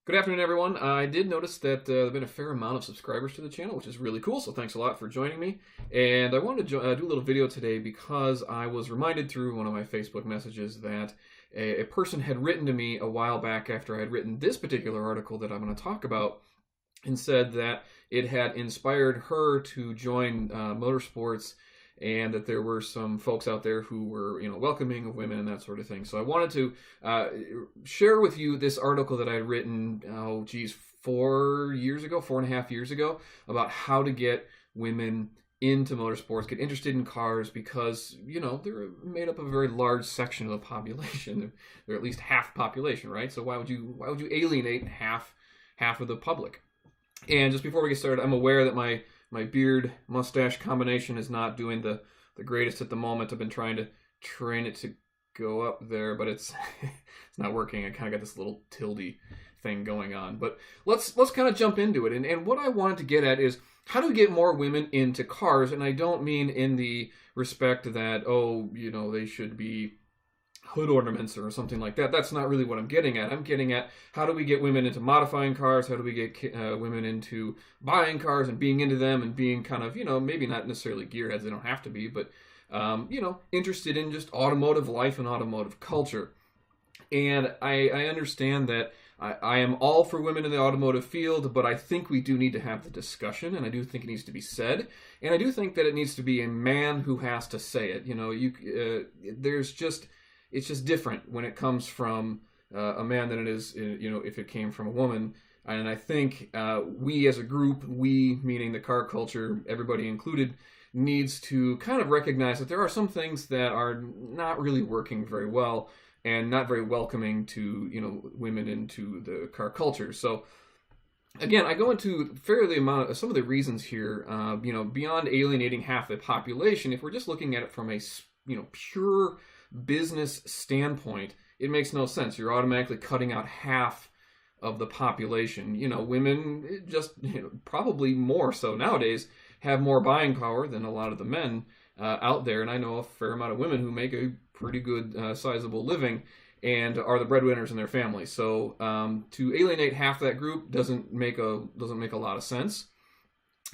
Good afternoon, everyone. I did notice that there have been a fair amount of subscribers to the channel, which is really cool, so thanks a lot for joining me. And I wanted to do a little video today because I was reminded through one of my Facebook messages that a person had written to me a while back after I had written this particular article that I'm going to talk about, and said that it had inspired her to join motorsports, and that there were some folks out there who were, welcoming of women and that sort of thing. So I wanted to share with you this article that I had written, 4.5 years ago, about how to get women into motorsports, get interested in cars, because, they're made up of a very large section of the population. They're at least half population, right? So why would you alienate half of the public? And just before we get started, I'm aware that my beard mustache combination is not doing the greatest at the moment. I've been trying to train it to go up there, but it's it's not working. I kind of got this little tilde thing going on. But let's kind of jump into it. And what I wanted to get at is, how do we get more women into cars? And I don't mean in the respect that, they should be hood ornaments or something like that. That's not really what I'm getting at. I'm getting at, how do we get women into modifying cars? How do we get women into buying cars and being into them and being kind of, maybe not necessarily gearheads, they don't have to be, but, interested in just automotive life and automotive culture. And I understand that I am all for women in the automotive field, but I think we do need to have the discussion, and I do think it needs to be said, and I do think that it needs to be a man who has to say it. It's just different when it comes from a man than it is, if it came from a woman. And I think we as a group, we meaning the car culture, everybody included, needs to kind of recognize that there are some things that are not really working very well and not very welcoming to, women into the car culture. So again, I go into some of the reasons here, beyond alienating half the population. If we're just looking at it from a, pure business standpoint, it makes no sense. You're automatically cutting out half of the population. Women, just probably more so nowadays, have more buying power than a lot of the men out there. And I know a fair amount of women who make a pretty good sizable living and are the breadwinners in their family. So to alienate half that group doesn't make a lot of sense,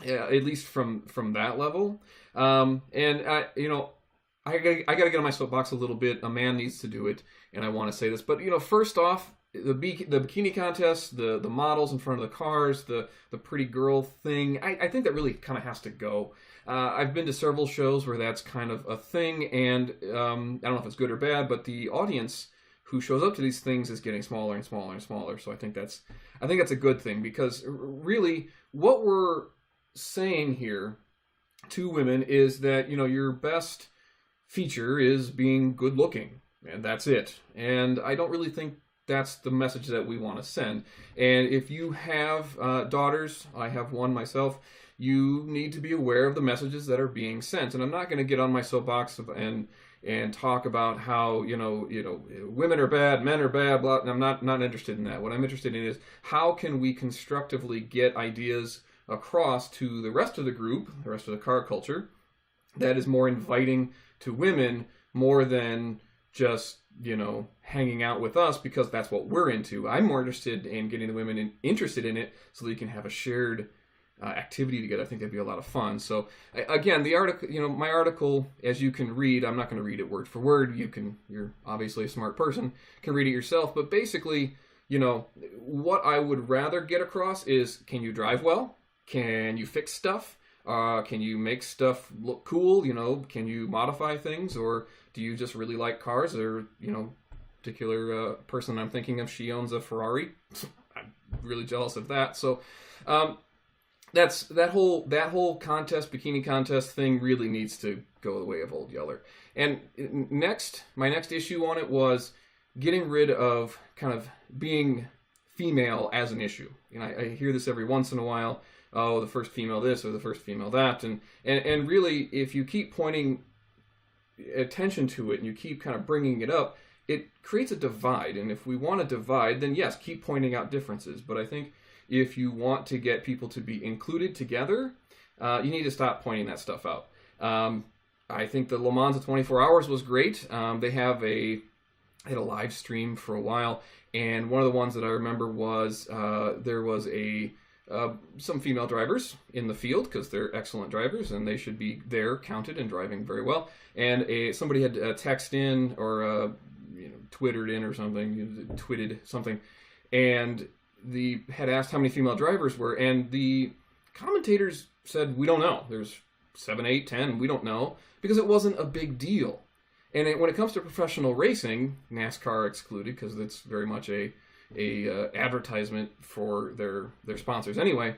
at least from that level. I got to get on my soapbox a little bit. A man needs to do it, and I want to say this. But, first off, the bikini contest, the models in front of the cars, the pretty girl thing, I think that really kind of has to go. I've been to several shows where that's kind of a thing, and I don't know if it's good or bad, but the audience who shows up to these things is getting smaller and smaller and smaller. So I think that's a good thing, because really what we're saying here to women is that, your best feature is being good looking, and that's it. And I don't really think that's the message that we want to send. And if you have daughters, I have one myself, you need to be aware of the messages that are being sent. And I'm not going to get on my soapbox and talk about how women are bad, men are bad, blah. I'm not interested in that. What I'm interested in is, how can we constructively get ideas across to the rest of the group, the rest of the car culture, that is more inviting to women, more than just, hanging out with us because that's what we're into. I'm more interested in getting the women interested in it so they can have a shared activity together. I think that'd be a lot of fun. So again, the article, my article, as you can read, I'm not going to read it word for word. You're obviously a smart person, can read it yourself. But basically, what I would rather get across is, can you drive well? Can you fix stuff? Can you make stuff look cool? Can you modify things? Or do you just really like cars? Or, particular person I'm thinking of, she owns a Ferrari. I'm really jealous of that. So that's that whole bikini contest thing really needs to go the way of Old Yeller. And my next issue on it was getting rid of kind of being female as an issue. I hear this every once in a while. Oh, the first female this or the first female that. And really, if you keep pointing attention to it and you keep kind of bringing it up, it creates a divide. And if we want to divide, then yes, keep pointing out differences. But I think if you want to get people to be included together, you need to stop pointing that stuff out. I think the Le Mans of 24 Hours was great. They have a I had a live stream for a while, and one of the ones that I remember was there was some female drivers in the field because they're excellent drivers and they should be there counted and driving very well. And somebody had texted in or twittered in or something, twitted something, and had asked how many female drivers were, and the commentators said, we don't know. There's 7, 8, 10, we don't know, because it wasn't a big deal. And when it comes to professional racing, NASCAR excluded, because it's very much a advertisement for their sponsors anyway.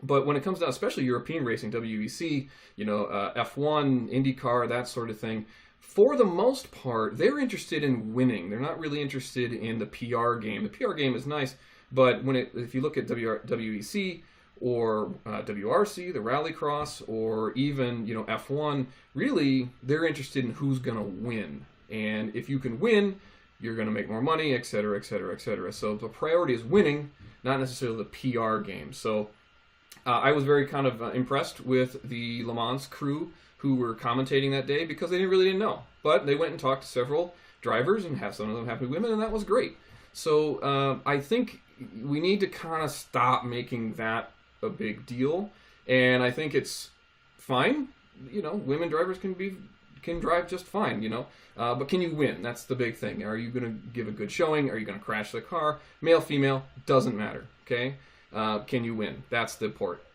But when it comes to especially European racing, WEC, F1, IndyCar, that sort of thing, for the most part, they're interested in winning. They're not really interested in the PR game. The PR game is nice, but if you look at WEC or WRC, the Rallycross, or even F1, really they're interested in who's going to win. And if you can win, you're going to make more money, et cetera, et cetera, et cetera. So the priority is winning, not necessarily the PR game. So I was very kind of impressed with the Le Mans crew who were commentating that day because they really didn't know. But they went and talked to several drivers and some of them happy women, and that was great. So I think we need to kind of stop making that a big deal. And I think it's fine. Women drivers can drive just fine, but can you win? That's the big thing. Are you going to give a good showing? Are you going to crash the car? Male, female, doesn't matter, okay? Can you win? That's the part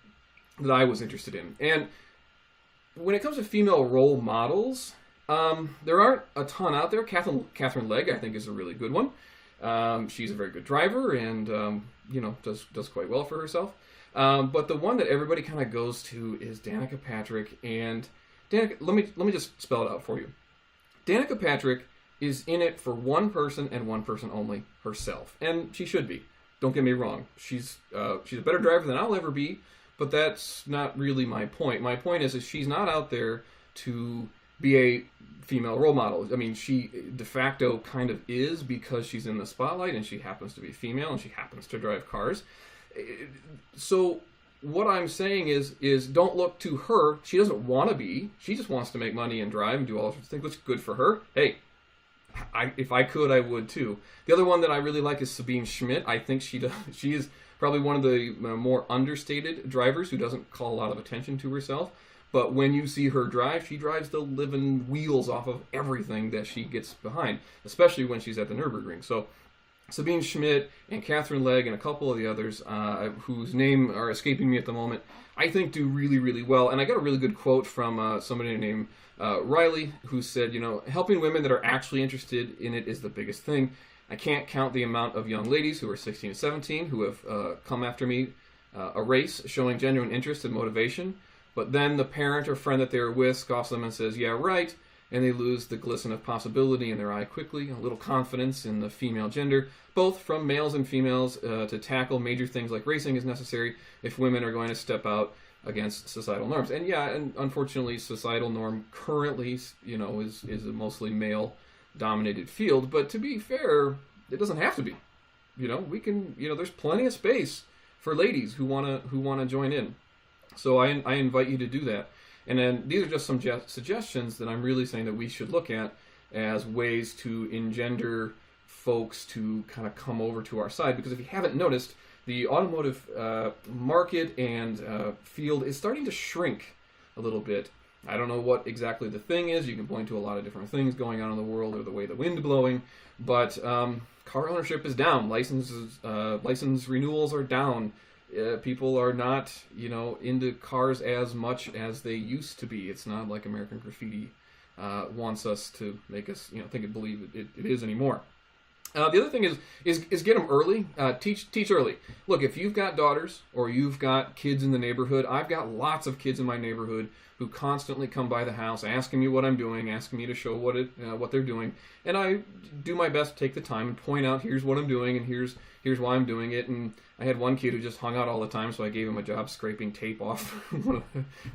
that I was interested in. And when it comes to female role models, there aren't a ton out there. Catherine Legg, I think, is a really good one. She's a very good driver and, does quite well for herself. But the one that everybody kind of goes to is Danica Patrick. And Danica, let me just spell it out for you. Danica Patrick is in it for one person and one person only, herself. And she should be. Don't get me wrong. She's a better driver than I'll ever be, but that's not really my point. My point is she's not out there to be a female role model. I mean, she de facto kind of is because she's in the spotlight and she happens to be female and she happens to drive cars. So what I'm saying is don't look to her. She doesn't want to be. She just wants to make money and drive and do all sorts of things, which is good for her. Hey, if I could, I would too. The other one that I really like is Sabine Schmidt. I think she is probably one of the more understated drivers who doesn't call a lot of attention to herself. But when you see her drive, she drives the living wheels off of everything that she gets behind, especially when she's at the Nürburgring. So Sabine Schmidt and Catherine Legg and a couple of the others whose name are escaping me at the moment, I think do really, really well. And I got a really good quote from somebody named Riley who said, helping women that are actually interested in it is the biggest thing. I can't count the amount of young ladies who are 16 and 17 who have come after me a race showing genuine interest and motivation. But then the parent or friend that they were with scoffs them and says, yeah, right. And they lose the glisten of possibility in their eye quickly, a little confidence in the female gender, both from males and females, to tackle major things like racing is necessary if women are going to step out against societal norms. And yeah, and unfortunately, societal norm currently, is a mostly male-dominated field. But to be fair, it doesn't have to be. We can, there's plenty of space for ladies who wanna join in. So I invite you to do that. And then these are just some suggestions that I'm really saying that we should look at as ways to engender folks to kind of come over to our side. Because if you haven't noticed, the automotive market and field is starting to shrink a little bit. I don't know what exactly the thing is. You can point to a lot of different things going on in the world or the way the wind blowing. But car ownership is down. License renewals are down. People are not, into cars as much as they used to be. It's not like American Graffiti wants us to make us, think and believe it is anymore. The other thing is get them early. Teach early. Look, if you've got daughters or you've got kids in the neighborhood, I've got lots of kids in my neighborhood who constantly come by the house asking me what I'm doing, asking me to show what they're doing, and I do my best to take the time and point out here's what I'm doing and here's why I'm doing it. And I had one kid who just hung out all the time, so I gave him a job scraping tape off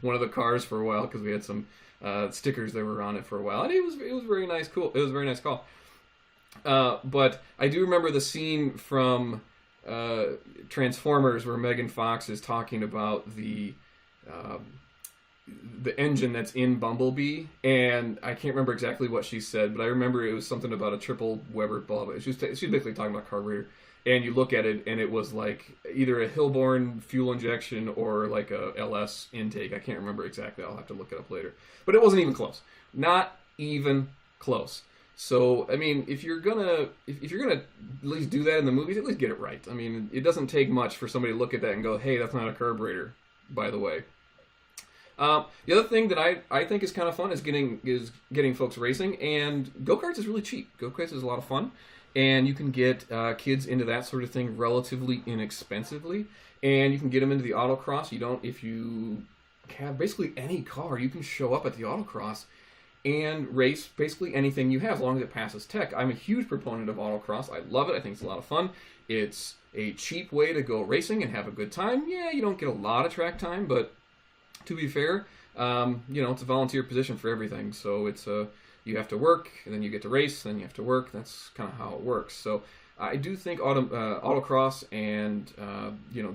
one of the cars for a while because we had some stickers that were on it for a while, and it was very nice. Cool. It was a very nice call. But I do remember the scene from Transformers where Megan Fox is talking about the the engine that's in Bumblebee, and I can't remember exactly what she said, but I remember it was something about a triple Weber, blah, blah. She's basically talking about carburetor, and you look at it, and it was like either a Hillborn fuel injection or like a LS intake. I can't remember exactly. I'll have to look it up later. But it wasn't even close. Not even close. So, I mean, if you're gonna at least do that in the movies, at least get it right. I mean, it doesn't take much for somebody to look at that and go, hey, that's not a carburetor, by the way. The other thing that I think is kind of fun is getting folks racing, and go-karts is really cheap. Go-karts is a lot of fun, and you can get kids into that sort of thing relatively inexpensively, and you can get them into the autocross. If you have basically any car, you can show up at the autocross and race basically anything you have as long as it passes tech. I'm a huge proponent of autocross. I love it. I think it's a lot of fun. It's a cheap way to go racing and have a good time. Yeah, you don't get a lot of track time, but to be fair, it's a volunteer position for everything. So it's you have to work, and then you get to race, then you have to work. That's kind of how it works. So I do think autocross and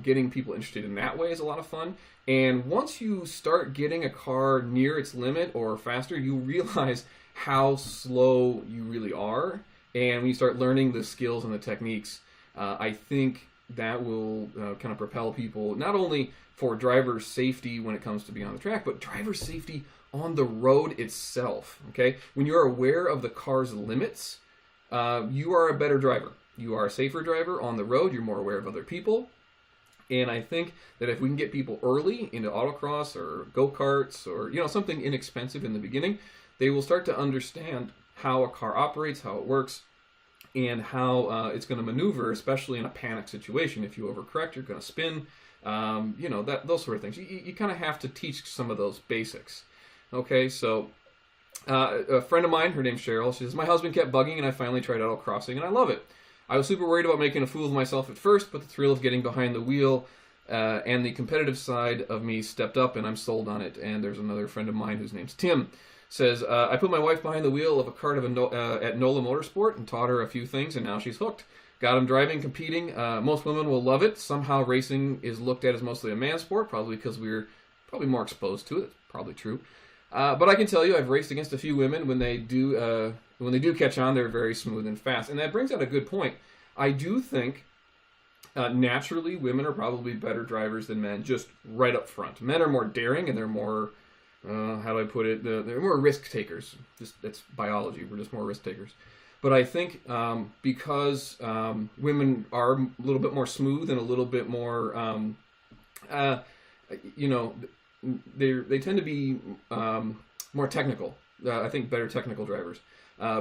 getting people interested in that way is a lot of fun. And once you start getting a car near its limit or faster, you realize how slow you really are. And when you start learning the skills and the techniques, I think that will kind of propel people not only for driver safety when it comes to being on the track, but driver safety on the road itself. Okay, when you're aware of the car's limits, you are a better driver. You are a safer driver on the road. You're more aware of other people. And I think that if we can get people early into autocross or go-karts or something inexpensive in the beginning, they will start to understand how a car operates, how it works, and how it's going to maneuver, especially in a panic situation. If you overcorrect, you're going to spin. Those sort of things. You kind of have to teach some of those basics. Okay, so a friend of mine, her name's Cheryl, she says, my husband kept bugging and I finally tried autocrossing and I love it. I was super worried about making a fool of myself at first, but the thrill of getting behind the wheel and the competitive side of me stepped up and I'm sold on it. And there's another friend of mine whose name's Tim. Says, I put my wife behind the wheel of a kart at NOLA Motorsport and taught her a few things and now she's hooked. Got him driving, competing. Most women will love it. Somehow racing is looked at as mostly a man's sport, probably because we're probably more exposed to it. It's probably true. But I can tell you, I've raced against a few women. When they do catch on, they're very smooth and fast. And that brings out a good point. I do think naturally women are probably better drivers than men, just right up front. Men are more daring and they're more, how do I put it? They're more risk takers. That's biology. We're just more risk takers. But I think because women are a little bit more smooth and a little bit more, they tend to be more technical. I think better technical drivers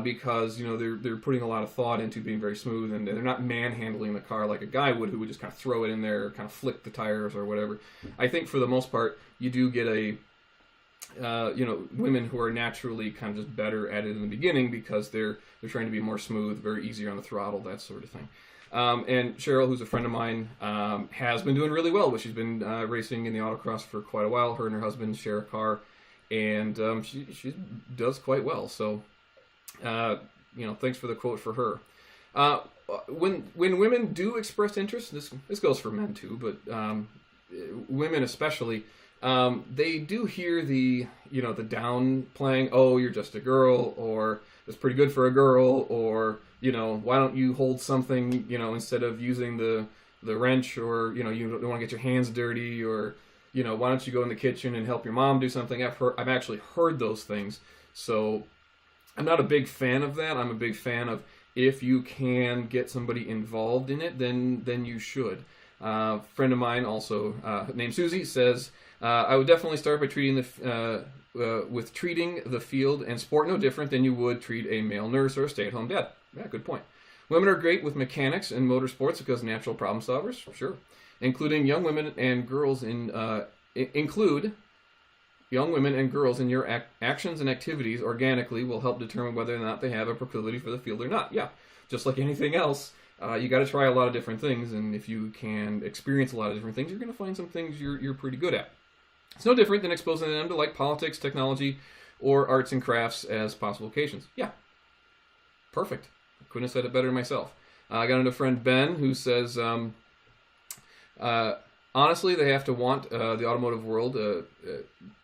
because they're putting a lot of thought into being very smooth and they're not manhandling the car like a guy would, who would just kind of throw it in there, kind of flick the tires or whatever. I think for the most part, you do get women who are naturally kind of just better at it in the beginning because they're trying to be more smooth, very easier on the throttle, that sort of thing. And Cheryl, who's a friend of mine, has been doing really well, but she's been racing in the autocross for quite a while. Her and her husband share a car, and she does quite well. So, thanks for the quote for her. When women do express interest, this goes for men too, but women especially, they do hear the downplaying, oh, you're just a girl, or it's pretty good for a girl, or, why don't you hold something, instead of using the wrench, or, you don't want to get your hands dirty, or, why don't you go in the kitchen and help your mom do something? I've actually heard those things. So I'm not a big fan of that. I'm a big fan of if you can get somebody involved in it, then you should. A friend of mine also named Susie says, I would definitely start by treating the field and sport no different than you would treat a male nurse or a stay-at-home dad. Yeah, good point. Women are great with mechanics and motorsports because natural problem solvers, sure. Including young women and girls include young women and girls in your actions and activities organically will help determine whether or not they have a proclivity for the field or not. Yeah, just like anything else, you got to try a lot of different things, and if you can experience a lot of different things, you're going to find some things you're pretty good at. It's no different than exposing them to like politics, technology, or arts and crafts as possible vocations. Yeah, perfect. I couldn't have said it better myself. I got another friend, Ben, who says, Honestly, they have to want the automotive world.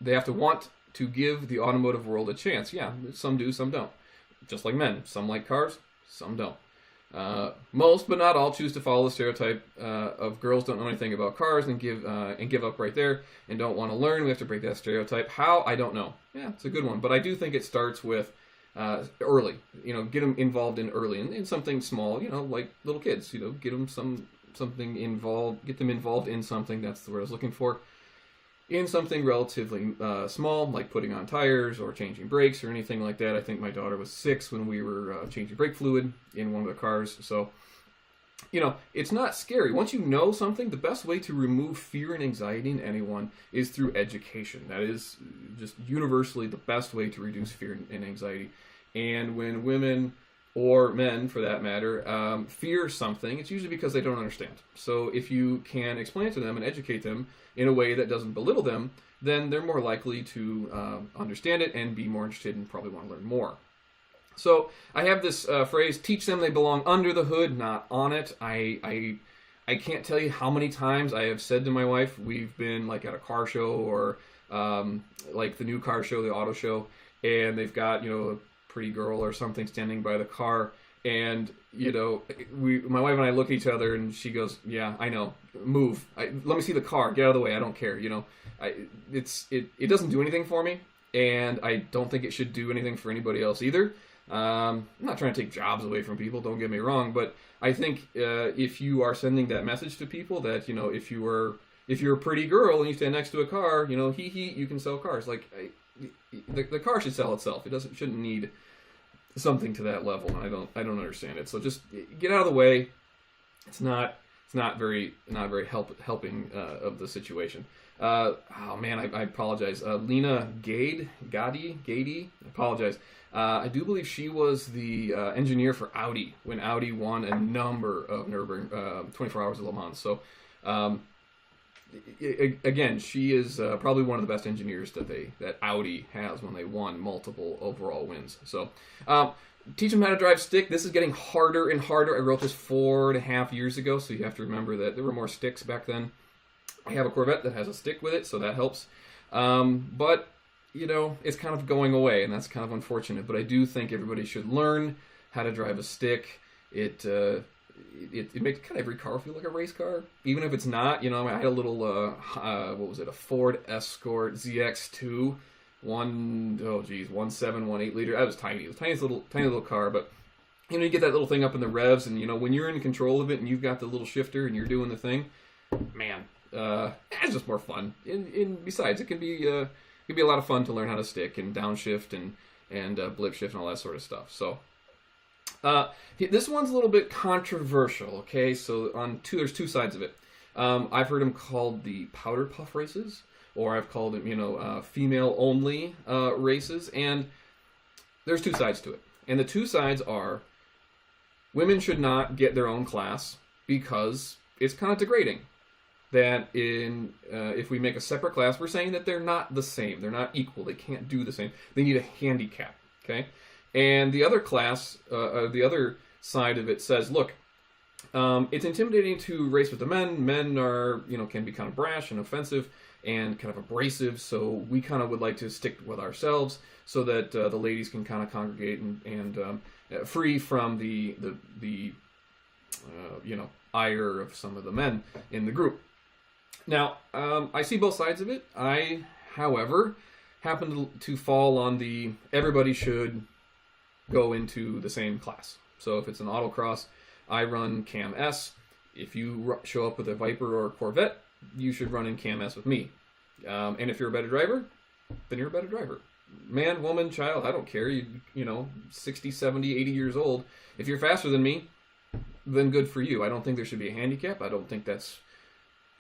They have to want to give the automotive world a chance. Yeah, some do, some don't. Just like men, some like cars, some don't. Most, but not all, choose to follow the stereotype of girls don't know anything about cars and give up right there and don't want to learn. We have to break that stereotype. How? I don't know. Yeah, it's a good one, but I do think it starts with early. Get them involved in early in something small. Like little kids. Get them something involved. Get them involved in something. That's the word I was looking for. In something relatively small, like putting on tires or changing brakes or anything like that. I think my daughter was 6 when we were changing brake fluid in one of the cars. So, it's not scary. Once you know something, the best way to remove fear and anxiety in anyone is through education. That is just universally the best way to reduce fear and anxiety. And when women, or men for that matter, fear something, it's usually because they don't understand. So if you can explain it to them and educate them in a way that doesn't belittle them, then they're more likely to understand it and be more interested and probably want to learn more. So I have this phrase, teach them they belong under the hood, not on it. I can't tell you how many times I have said to my wife, we've been like at a car show or like the new car show, the auto show, and they've got, a pretty girl or something standing by the car, and my wife and I look at each other and she goes, yeah, I know, move, let me see the car, get out of the way, I don't care. It doesn't do anything for me, and I don't think it should do anything for anybody else either. I'm not trying to take jobs away from people, don't get me wrong, but I think if you are sending that message to people that if you're a pretty girl and you stand next to a car, you can sell cars. Like the car should sell itself. It shouldn't need something to that level, and I don't understand it. So just get out of the way. It's not very helping of the situation. Oh man, I apologize. Lena Gade, I apologize. I do believe she was the engineer for Audi when Audi won a number of Nürburgring 24 Hours of Le Mans. So again, she is probably one of the best engineers that Audi has when they won multiple overall wins. So teach them how to drive stick. This is getting harder and harder. I wrote this 4.5 years ago, so you have to remember that there were more sticks back then. I have a Corvette that has a stick with it, so that helps. But it's kind of going away, and that's kind of unfortunate. But I do think everybody should learn how to drive a stick. It makes kind of every car feel like a race car, even if it's not. I had a little what was it? A Ford Escort ZX2, 1.718 liter. That was tiny. It was tiny little car, but you get that little thing up in the revs, and when you're in control of it and you've got the little shifter and you're doing the thing, man, it's just more fun. And besides, it can be a lot of fun to learn how to stick and downshift and blip shift and all that sort of stuff. So. This one's a little bit controversial, okay? So there's two sides of it. I've heard them called the powder puff races, or I've called them, female-only races, and there's two sides to it. And the two sides are, women should not get their own class because it's kind of degrading. That if we make a separate class, we're saying that they're not the same. They're not equal. They can't do the same. They need a handicap, okay? And the other class, the other side of it says, look, it's intimidating to race with the men. Men are, can be kind of brash and offensive and kind of abrasive. So we kind of would like to stick with ourselves so that the ladies can kind of congregate and free from the ire of some of the men in the group. Now, I see both sides of it. I, however, happen to fall on the everybody should go into the same class. So if it's an autocross, I run Cam S. If you show up with a Viper or a Corvette, you should run in Cam S with me. And if you're a better driver, then you're a better driver. Man, woman, child, I don't care. 60, 70, 80 years old. If you're faster than me, then good for you. I don't think there should be a handicap. I don't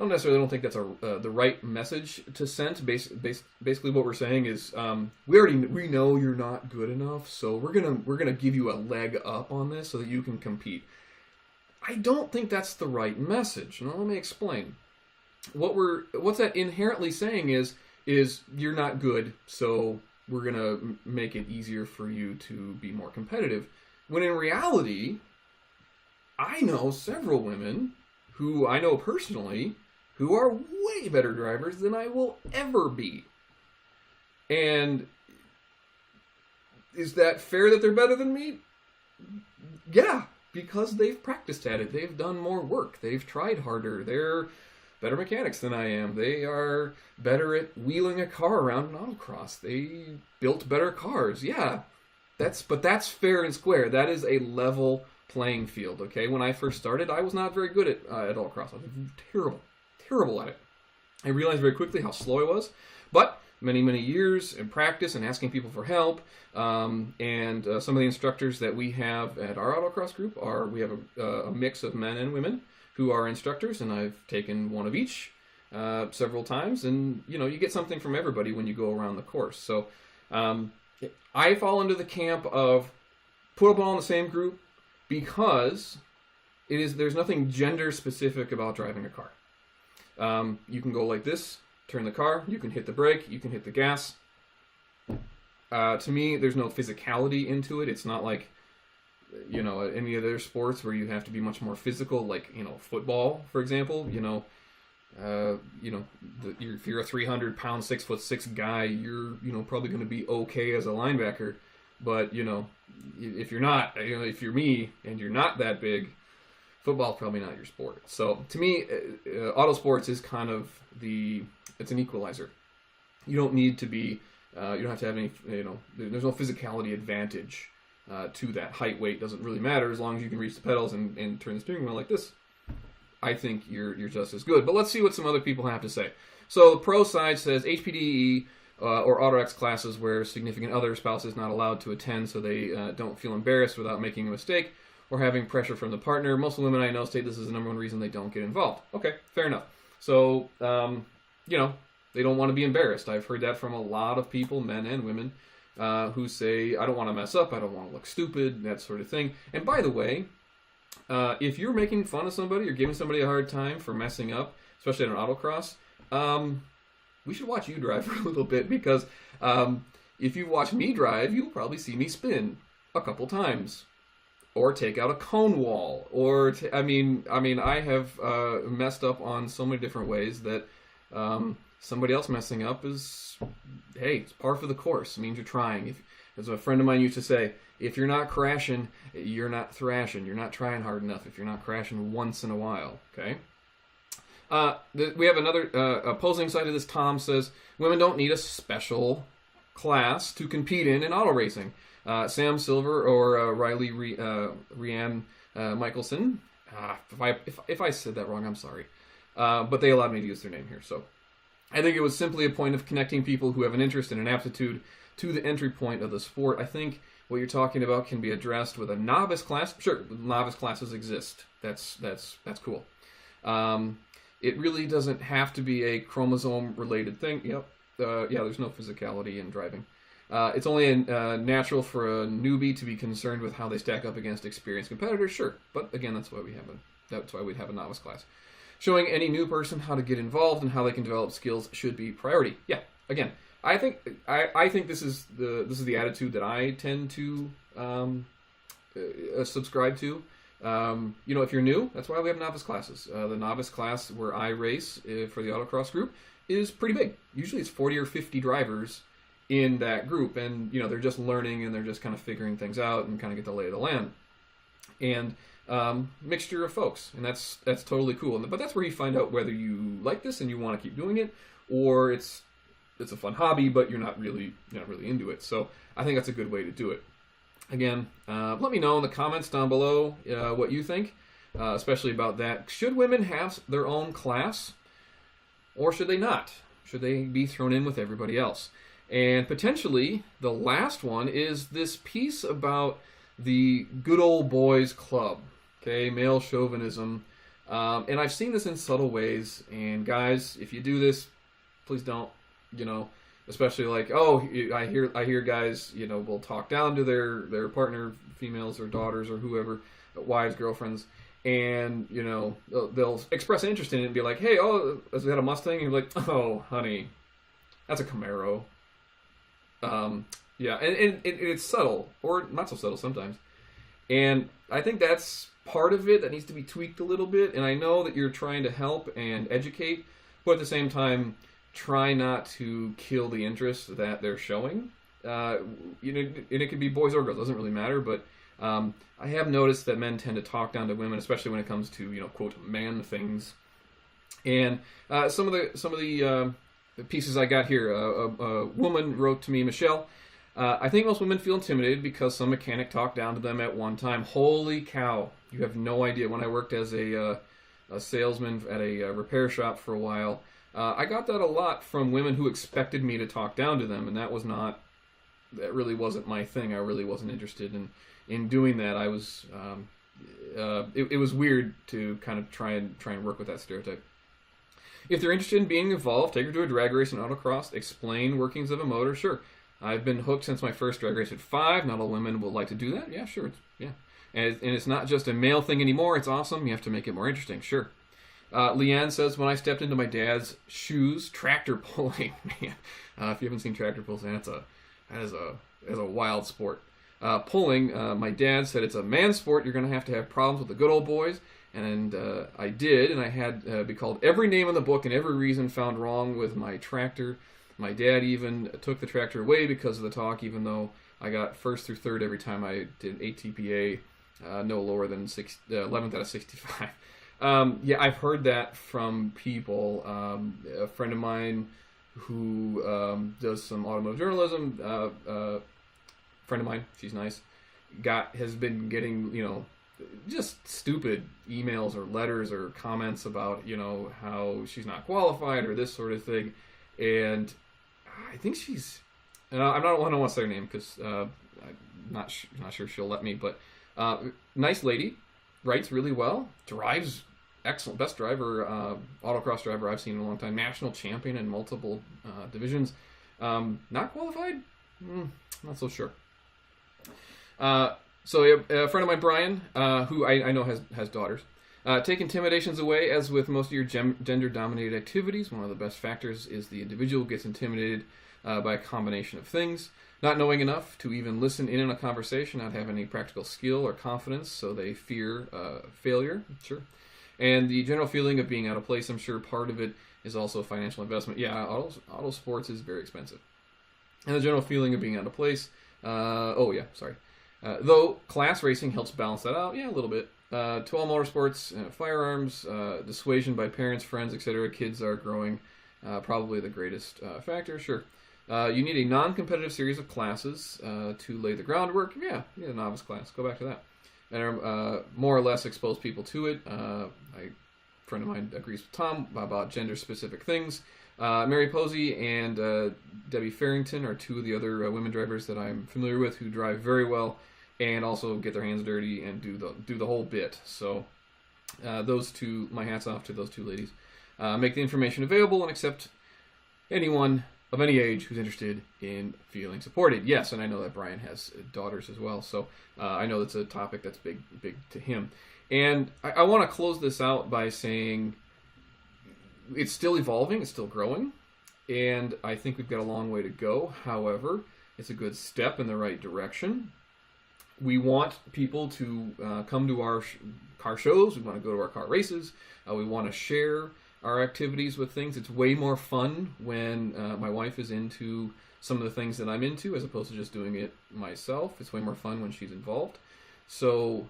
necessarily think that's the right message to send. Basically, what we're saying is we know you're not good enough, so we're gonna give you a leg up on this so that you can compete. I don't think that's the right message. Now, let me explain. What's that inherently saying is you're not good, so we're gonna make it easier for you to be more competitive. When in reality, I know several women who I know personally who are way better drivers than I will ever be. And is that fair that they're better than me? Yeah, because they've practiced at it. They've done more work. They've tried harder. They're better mechanics than I am. They are better at wheeling a car around an autocross. They built better cars. Yeah, but that's fair and square. That is a level playing field, okay? When I first started, I was not very good at autocross. I was terrible at it. I realized very quickly how slow I was, but many years in practice and asking people for help, and some of the instructors that we have at our autocross group we have a mix of men and women who are instructors, and I've taken one of each several times, and you get something from everybody when you go around the course. So I fall into the camp of put them all in the same group because there's nothing gender specific about driving a car. You can go like this, turn the car, you can hit the brake, you can hit the gas. To me, there's no physicality into it. It's not like, any other sports where you have to be much more physical, like, football, for example. If you're a 300-pound, 6'6" guy, you're, probably going to be okay as a linebacker. But, if you're not, if you're me and you're not that big, football's probably not your sport. So to me, auto sports is kind of it's an equalizer. You don't need to be, you don't have to have any, there's no physicality advantage to that. Height, weight doesn't really matter as long as you can reach the pedals and turn the steering wheel like this. I think you're just as good. But let's see what some other people have to say. So the pro side says HPDE or AutoX classes where significant other spouse is not allowed to attend so they don't feel embarrassed without making a mistake or having pressure from the partner. Most women I know state this is the number one reason they don't get involved. Okay, fair enough. So, they don't want to be embarrassed. I've heard that from a lot of people, men and women, who say, I don't want to mess up, I don't want to look stupid, that sort of thing. And by the way, if you're making fun of somebody or giving somebody a hard time for messing up, especially at an autocross, we should watch you drive for a little bit, because if you watch me drive, you'll probably see me spin a couple times. Or take out a cone wall, or I have messed up on so many different ways that somebody else messing up is, hey, it's par for the course. It means you're trying. As a friend of mine used to say, if you're not crashing, you're not thrashing. You're not trying hard enough. If you're not crashing once in a while, okay. We have another opposing side of this. Tom says women don't need a special class to compete in auto racing. Sam Silver or Riley Rianne Michelson. If I said that wrong, I'm sorry. But they allowed me to use their name here. So I think it was simply a point of connecting people who have an interest and an aptitude to the entry point of the sport. I think what you're talking about can be addressed with a novice class. Sure, novice classes exist. That's cool. It really doesn't have to be a chromosome-related thing. Yep. There's no physicality in driving. It's only natural for a newbie to be concerned with how they stack up against experienced competitors. Sure, but again, that's why we'd have a novice class. Showing any new person how to get involved and how they can develop skills should be priority. Yeah, again, I think this is the attitude that I tend to subscribe to. If you're new, that's why we have novice classes. The novice class where I race for the autocross group is pretty big. Usually, it's 40 or 50 drivers in that group, and they're just learning and they're just kind of figuring things out and kind of get the lay of the land, and mixture of folks, and that's totally cool. But that's where you find out whether you like this and you want to keep doing it, or it's a fun hobby but you're not really into it. So I think that's a good way to do it. Again, let me know in the comments down below what you think, especially about that. Should women have their own class, or should they not? Should they be thrown in with everybody else? And potentially, the last one is this piece about the good old boys club, okay, male chauvinism. And I've seen this in subtle ways, and guys, if you do this, please don't, especially like, I hear guys, will talk down to their partner, females or daughters or whoever, wives, girlfriends, and, they'll express interest in it and be like, hey, has we had a Mustang? And you're like, oh, honey, that's a Camaro. And it's subtle, or not so subtle sometimes. And I think that's part of it that needs to be tweaked a little bit. And I know that you're trying to help and educate, but at the same time, try not to kill the interest that they're showing. And it could be boys or girls, doesn't really matter. But I have noticed that men tend to talk down to women, especially when it comes to quote man things. And some of the pieces I got here, a woman wrote to me, Michelle. I think most women feel intimidated because some mechanic talked down to them at one time. Holy cow! You have no idea. When I worked as a salesman at a repair shop for a while, I got that a lot from women who expected me to talk down to them, and that really wasn't my thing. I really wasn't interested in doing that. I was it was weird to kind of try and work with that stereotype. If they're interested in being involved, take her to a drag race and autocross. Explain workings of a motor. Sure. I've been hooked since my first drag race at 5. Not all women will like to do that. Yeah, sure. Yeah. And it's not just a male thing anymore. It's awesome. You have to make it more interesting. Sure. Leanne says, when I stepped into my dad's shoes, tractor pulling. Man, if you haven't seen tractor pulls, that is a wild sport. Pulling, my dad said it's a man sport. You're going to have problems with the good old boys. And I did, and I had be called every name in the book and every reason found wrong with my tractor. My dad even took the tractor away because of the talk, even though I got first through third every time I did ATPA, no lower than 11th out of 65. Yeah, I've heard that from people. A friend of mine who does some automotive journalism, friend of mine, she's nice, has been getting, just stupid emails or letters or comments about, how she's not qualified or this sort of thing. And I think she's, I don't want to say her name because I'm not sure she'll let me, but nice lady, writes really well, drives excellent, best driver, autocross driver I've seen in a long time, national champion in multiple divisions. Not qualified? Not so sure. So a friend of mine, Brian, who I know has daughters, take intimidations away. As with most of your gender-dominated activities, one of the best factors is the individual gets intimidated by a combination of things. Not knowing enough to even listen in on a conversation, not having any practical skill or confidence, so they fear failure, sure. And the general feeling of being out of place, I'm sure part of it is also financial investment. Yeah, auto sports is very expensive. And the general feeling of being out of place, though class racing helps balance that out, yeah, a little bit. To all motorsports, firearms, dissuasion by parents, friends, etc., kids are growing, probably the greatest factor, sure. You need a non-competitive series of classes to lay the groundwork. Yeah, you need a novice class. Go back to that. And more or less expose people to it. A friend of mine agrees with Tom about gender-specific things. Mary Posey and Debbie Farrington are two of the other women drivers that I'm familiar with who drive very well and also get their hands dirty and do the whole bit. So those two, my hat's off to those two ladies. Make the information available and accept anyone of any age who's interested in feeling supported. Yes, and I know that Brian has daughters as well, so I know that's a topic that's big to him. And I want to close this out by saying it's still evolving, it's still growing, and I think we've got a long way to go. However, it's a good step in the right direction. We want people to come to our car shows. We want to go to our car races. We want to share our activities with things. It's way more fun when my wife is into some of the things that I'm into as opposed to just doing it myself. It's way more fun when she's involved. So,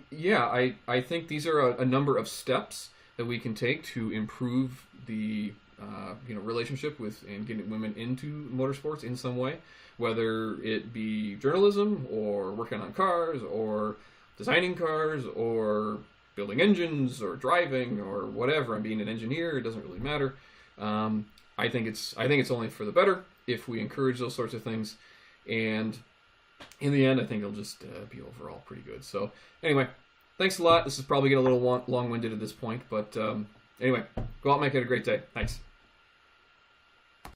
yeah, I think these are a number of steps that we can take to improve the relationship with and getting women into motorsports in some way, whether it be journalism or working on cars or designing cars or building engines or driving or whatever. I'm being an engineer. It doesn't really matter. I think it's only for the better if we encourage those sorts of things. And in the end, I think it'll just be overall pretty good. So anyway, thanks a lot. This is probably getting a little long-winded at this point, but anyway, go out and make it a great day. Thanks.